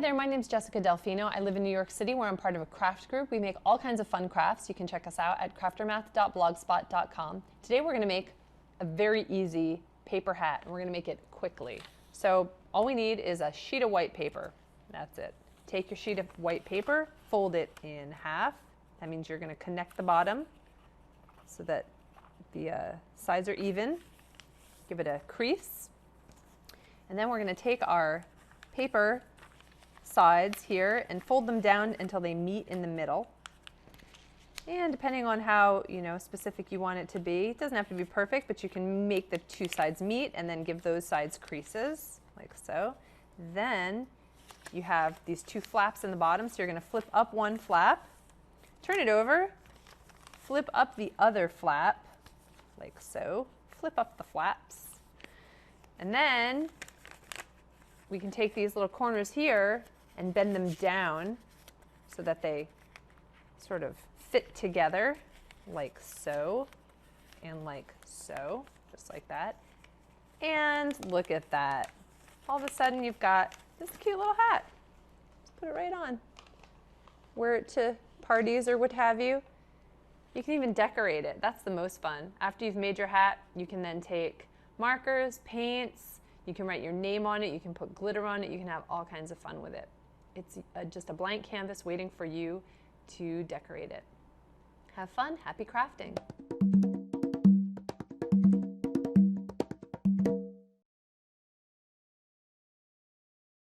Hi there, my name is Jessica Delfino. I live in New York City where I'm part of a craft group. We make all kinds of fun crafts. You can check us out at craftermath.blogspot.com. Today we're going to make a very easy paper hat, and we're going to make it quickly. So all we need is a sheet of white paper. That's it. Take your sheet of white paper, fold it in half. That means you're going to connect the bottom so that the sides are even. Give it a crease. And then we're going to take our paper sides here and fold them down until they meet in the middle. And depending on how specific you want it to be, it doesn't have to be perfect, but you can make the two sides meet and then give those sides creases, like so. Then you have these two flaps in the bottom, so you're going to flip up one flap, turn it over, flip up the other flap, like so. Flip up the flaps. And then we can take these little corners here and bend them down so that they sort of fit together, like so, and like so, just like that. And look at that. All of a sudden you've got this cute little hat. Just put it right on. Wear it to parties or what have you. You can even decorate it. That's the most fun. After you've made your hat, you can then take markers, paints, you can write your name on it, you can put glitter on it, you can have all kinds of fun with it. It's just a blank canvas waiting for you to decorate it. Have fun, happy crafting.